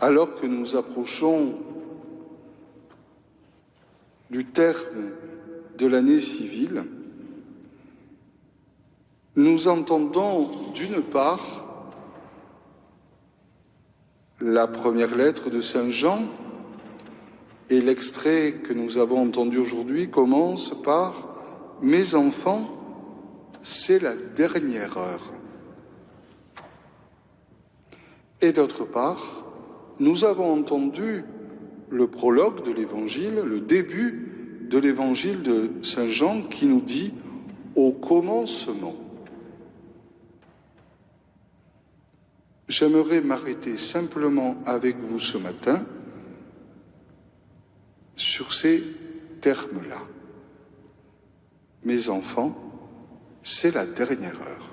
Alors que nous approchons du terme de l'année civile, nous entendons d'une part la première lettre de Saint Jean, et l'extrait que nous avons entendu aujourd'hui commence par « Mes enfants, c'est la dernière heure ». Et d'autre part, nous avons entendu le prologue de l'Évangile, le début de l'Évangile de Saint Jean qui nous dit « Au commencement ». J'aimerais m'arrêter simplement avec vous ce matin sur ces termes-là. Mes enfants, c'est la dernière heure.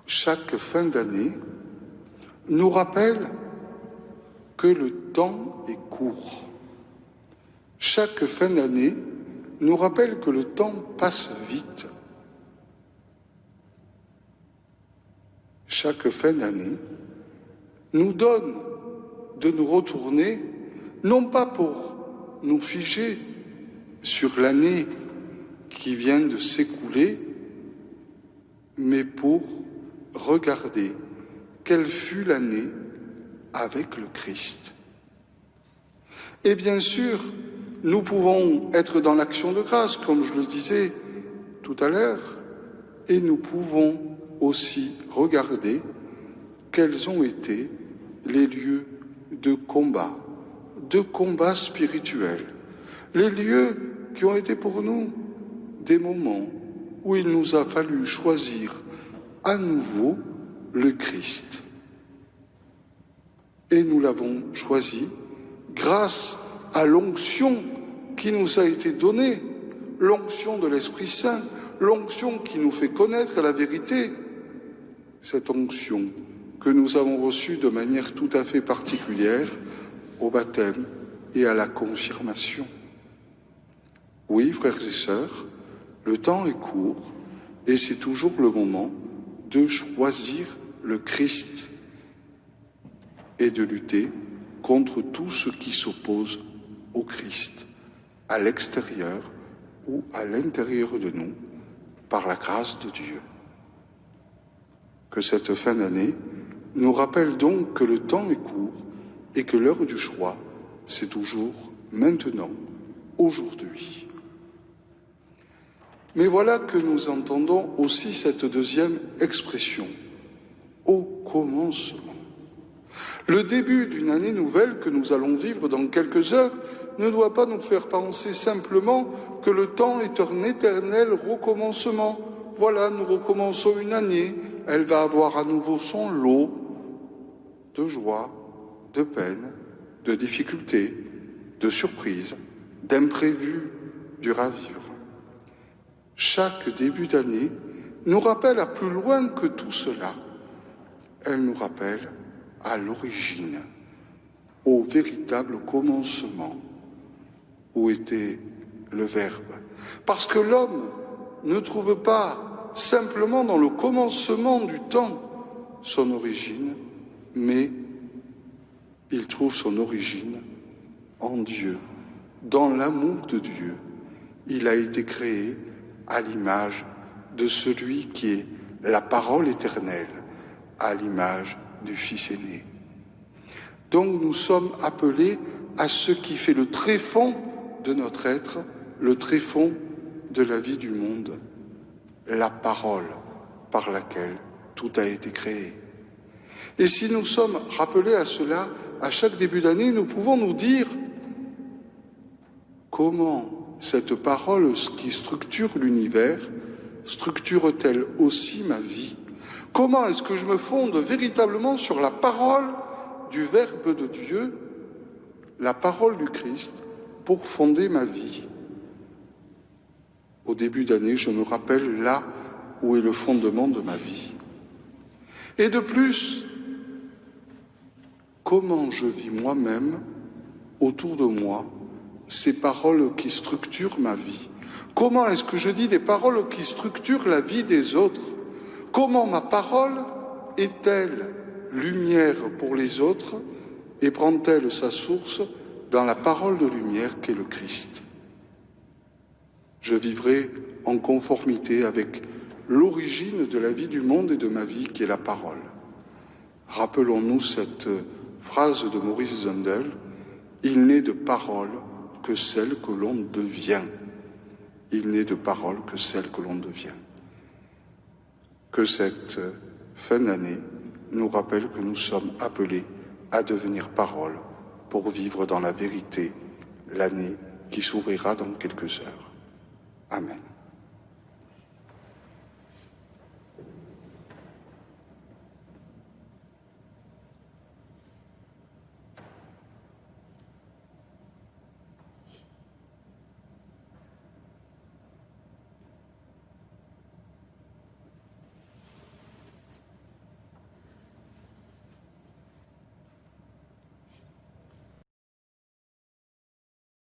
Chaque fin d'année nous rappelle que le temps est court. Chaque fin d'année nous rappelle que le temps passe vite. Chaque fin d'année nous donne de nous retourner, non pas pour nous figer sur l'année qui vient de s'écouler, mais pour regarder quelle fut l'année avec le Christ. Et bien sûr, nous pouvons être dans l'action de grâce, comme je le disais tout à l'heure, et nous pouvons aussi regarder quels ont été les lieux de combat spirituel, les lieux qui ont été pour nous des moments où il nous a fallu choisir à nouveau le Christ. Et nous l'avons choisi grâce à l'onction qui nous a été donnée, l'onction de l'Esprit Saint, l'onction qui nous fait connaître la vérité, cette onction que nous avons reçue de manière tout à fait particulière au baptême et à la confirmation. Oui, frères et sœurs, le temps est court et c'est toujours le moment de choisir le Christ et de lutter contre tout ce qui s'oppose au Christ, à l'extérieur ou à l'intérieur de nous, par la grâce de Dieu. Que cette fin d'année nous rappelle donc que le temps est court et que l'heure du choix, c'est toujours maintenant, aujourd'hui. Mais voilà que nous entendons aussi cette deuxième expression, au commencement. Le début d'une année nouvelle que nous allons vivre dans quelques heures ne doit pas nous faire penser simplement que le temps est un éternel recommencement. Voilà, nous recommençons une année, elle va avoir à nouveau son lot de joie, de peine, de difficultés, de surprises, d'imprévus, dur à vivre. Chaque début d'année nous rappelle à plus loin que tout cela. Elle nous rappelle à l'origine, au véritable commencement, où était le Verbe. Parce que l'homme ne trouve pas simplement dans le commencement du temps son origine, mais il trouve son origine en Dieu, dans l'amour de Dieu. Il a été créé à l'image de celui qui est la parole éternelle, à l'image du Fils aîné. Donc nous sommes appelés à ce qui fait le tréfonds de notre être, le tréfonds de la vie du monde, la parole par laquelle tout a été créé. Et si nous sommes rappelés à cela, à chaque début d'année, nous pouvons nous dire comment cette parole qui structure l'univers structure-t-elle aussi ma vie? Comment est-ce que je me fonde véritablement sur la parole du Verbe de Dieu, la parole du Christ, pour fonder ma vie? Au début d'année, je me rappelle là où est le fondement de ma vie. Et de plus, comment je vis moi-même, autour de moi, ces paroles qui structurent ma vie? Comment est-ce que je dis des paroles qui structurent la vie des autres? Comment ma parole est-elle lumière pour les autres et prend-elle sa source dans la parole de lumière qu'est le Christ? Je vivrai en conformité avec l'origine de la vie du monde et de ma vie qui est la parole. Rappelons-nous cette phrase de Maurice Zundel, « Il n'est de parole que celle que l'on devient. » Il n'est de parole que celle que l'on devient. Que cette fin d'année nous rappelle que nous sommes appelés à devenir parole pour vivre dans la vérité l'année qui s'ouvrira dans quelques heures. Amen.